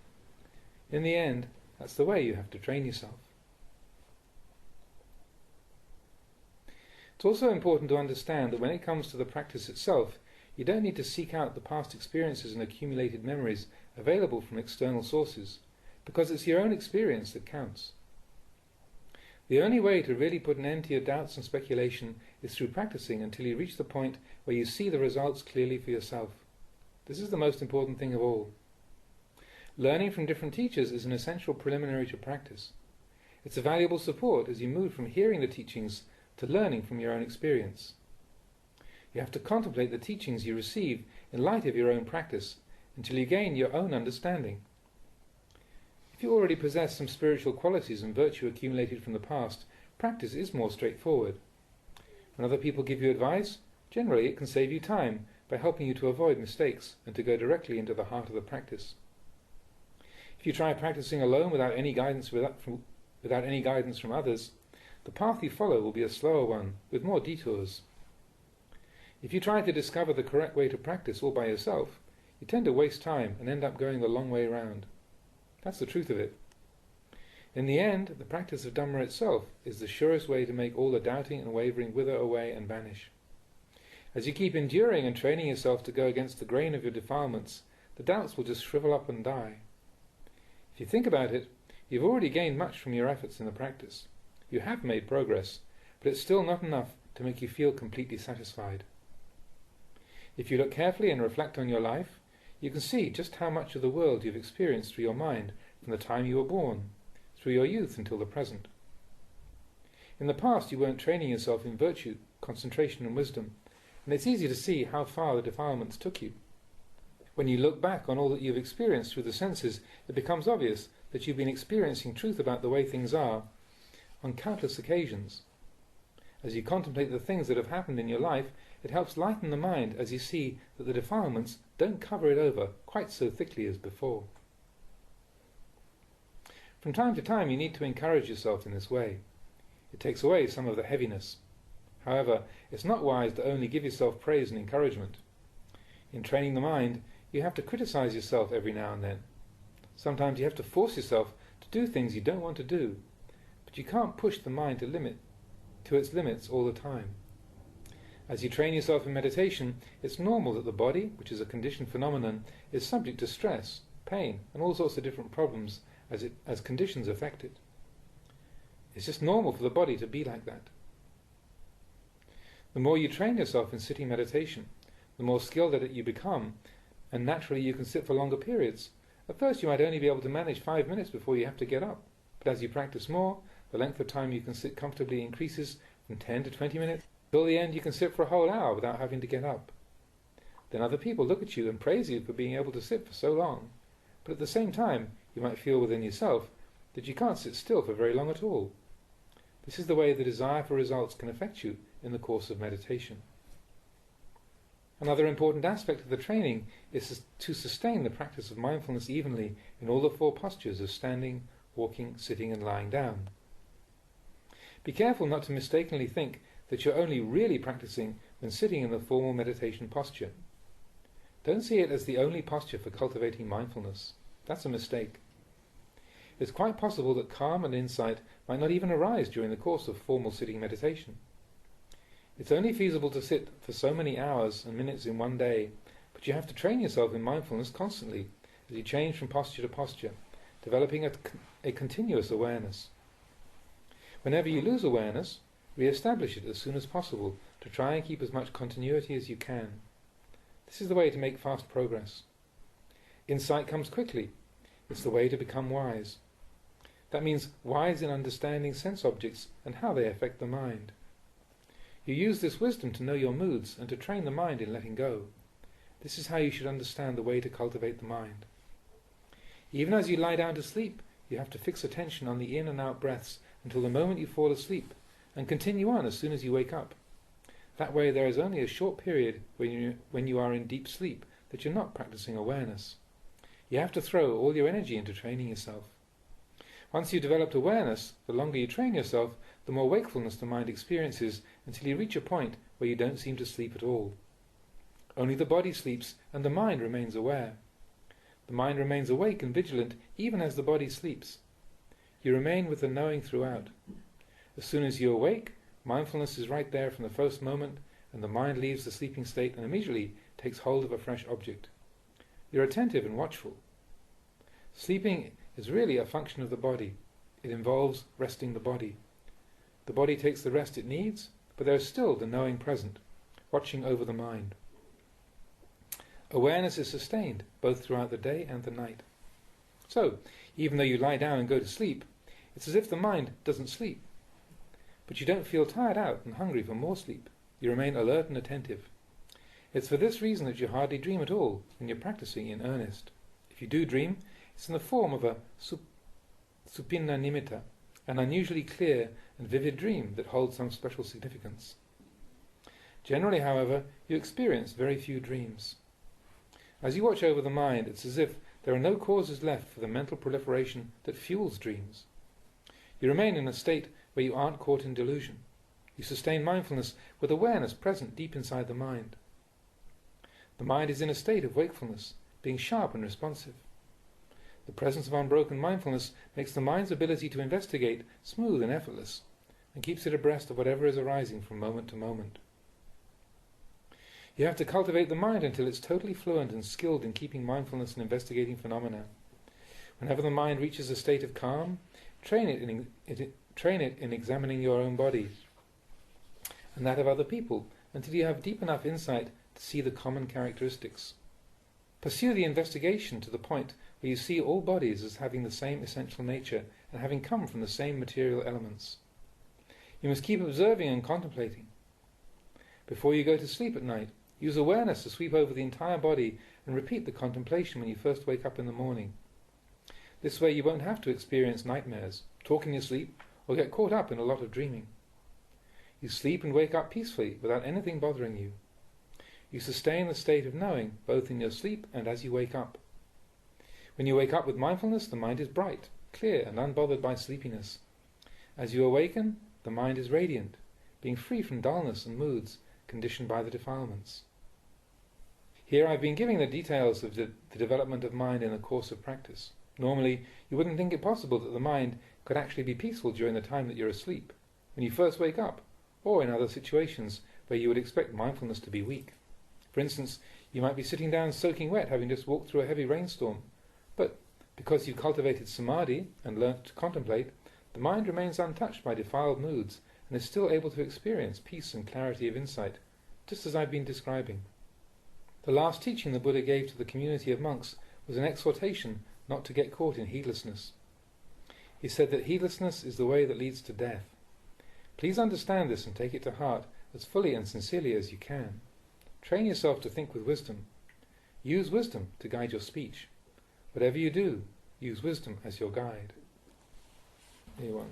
A: In the end, that's the way you have to train yourself. It's also important to understand that when it comes to the practice itself, you don't need to seek out the past experiences and accumulated memories available from external sources, because it's your own experience that counts. The only way to really put an end to your doubts and speculation is through practicing until you reach the point where you see the results clearly for yourself. This is the most important thing of all. Learning from different teachers is an essential preliminary to practice. It's a valuable support as you move from hearing the teachings to learning from your own experience. You have to contemplate the teachings you receive in light of your own practice until you gain your own understanding. If you already possess some spiritual qualities and virtue accumulated from the past, practice is more straightforward. When other people give you advice, generally it can save you time by helping you to avoid mistakes and to go directly into the heart of the practice. If you try practicing alone without any guidance from others, the path you follow will be a slower one, with more detours. If you try to discover the correct way to practice all by yourself, you tend to waste time and end up going the long way round. That's the truth of it. In the end, the practice of Dhamma itself is the surest way to make all the doubting and wavering wither away and vanish. As you keep enduring and training yourself to go against the grain of your defilements, the doubts will just shrivel up and die. If you think about it, you've already gained much from your efforts in the practice. You have made progress, but it's still not enough to make you feel completely satisfied. If you look carefully and reflect on your life, you can see just how much of the world you've experienced through your mind from the time you were born, through your youth until the present. In the past you weren't training yourself in virtue, concentration and wisdom, and it's easy to see how far the defilements took you. When you look back on all that you've experienced through the senses, it becomes obvious that you've been experiencing truth about the way things are on countless occasions. As you contemplate the things that have happened in your life, it helps lighten the mind as you see that the defilements don't cover it over quite so thickly as before. From time to time you need to encourage yourself in this way. It takes away some of the heaviness. However, it's not wise to only give yourself praise and encouragement. In training the mind, you have to criticize yourself every now and then. Sometimes you have to force yourself to do things you don't want to do, but you can't push the mind to its limits all the time. As you train yourself in meditation, it's normal that the body, which is a conditioned phenomenon, is subject to stress, pain, and all sorts of different problems as conditions affect it. It's just normal for the body to be like that. The more you train yourself in sitting meditation, the more skilled at it you become, and naturally you can sit for longer periods. At first you might only be able to manage 5 minutes before you have to get up, but as you practice more, the length of time you can sit comfortably increases from 10 to 20 minutes. Till the end you can sit for a whole hour without having to get up. Then other people look at you and praise you for being able to sit for so long, but at the same time you might feel within yourself that you can't sit still for very long at all. This is the way the desire for results can affect you in the course of meditation. Another important aspect of the training is to sustain the practice of mindfulness evenly in all the 4 postures of standing, walking, sitting and lying down. Be careful not to mistakenly think that you're only really practicing when sitting in the formal meditation posture. Don't see it as the only posture for cultivating mindfulness. That's a mistake. It's quite possible that calm and insight might not even arise during the course of formal sitting meditation. It's only feasible to sit for so many hours and minutes in one day, but you have to train yourself in mindfulness constantly as you change from posture to posture, developing a continuous awareness. Whenever you lose awareness, re-establish it as soon as possible to try and keep as much continuity as you can. This is the way to make fast progress. Insight comes quickly. It's the way to become wise. That means wise in understanding sense objects and how they affect the mind. You use this wisdom to know your moods and to train the mind in letting go. This is how you should understand the way to cultivate the mind. Even as you lie down to sleep, you have to fix attention on the in and out breaths until the moment you fall asleep, and continue on as soon as you wake up. That way there is only a short period when you are in deep sleep that you're not practicing awareness. You have to throw all your energy into training yourself. Once you've developed awareness, the longer you train yourself, the more wakefulness the mind experiences until you reach a point where you don't seem to sleep at all. Only the body sleeps and the mind remains aware. The mind remains awake and vigilant even as the body sleeps. You remain with the knowing throughout. As soon as you awake, mindfulness is right there from the first moment, and the mind leaves the sleeping state and immediately takes hold of a fresh object. You're attentive and watchful. Sleeping is really a function of the body. It involves resting the body. The body takes the rest it needs, but there is still the knowing present, watching over the mind. Awareness is sustained both throughout the day and the night. So, even though you lie down and go to sleep, it's as if the mind doesn't sleep. But you don't feel tired out and hungry for more sleep. You remain alert and attentive. It's for this reason that you hardly dream at all when you're practicing in earnest. If you do dream, it's in the form of a supinna nimitta, an unusually clear and vivid dream that holds some special significance. Generally, however, you experience very few dreams. As you watch over the mind, it's as if there are no causes left for the mental proliferation that fuels dreams. You remain in a state where you aren't caught in delusion. You sustain mindfulness with awareness present deep inside the mind. The mind is in a state of wakefulness, being sharp and responsive. The presence of unbroken mindfulness makes the mind's ability to investigate smooth and effortless, and keeps it abreast of whatever is arising from moment to moment. You have to cultivate the mind until it's totally fluent and skilled in keeping mindfulness and investigating phenomena. Whenever the mind reaches a state of calm, train it in examining your own body and that of other people until you have deep enough insight to see the common characteristics. Pursue the investigation to the point where you see all bodies as having the same essential nature and having come from the same material elements. You must keep observing and contemplating. Before you go to sleep at night, use awareness to sweep over the entire body and repeat the contemplation when you first wake up in the morning. This way you won't have to experience nightmares, talk in your sleep, or get caught up in a lot of dreaming. You sleep and wake up peacefully without anything bothering you. You sustain the state of knowing both in your sleep and as you wake up. When you wake up with mindfulness, the mind is bright, clear and unbothered by sleepiness. As you awaken, the mind is radiant, being free from dullness and moods conditioned by the defilements. Here I've been giving the details of the development of mind in the course of practice. Normally, you wouldn't think it possible that the mind could actually be peaceful during the time that you're asleep, when you first wake up, or in other situations where you would expect mindfulness to be weak. For instance, you might be sitting down soaking wet, having just walked through a heavy rainstorm, but because you cultivated samadhi and learnt to contemplate, The mind remains untouched by defiled moods and is still able to experience peace and clarity of insight, just as I've been describing. The last teaching the Buddha gave to the community of monks was an exhortation not to get caught in heedlessness. He said that heedlessness is the way that leads to death. Please understand this and take it to heart as fully and sincerely as you can. Train yourself to think with wisdom. Use wisdom to guide your speech. Whatever you do, use wisdom as your guide. Anyone?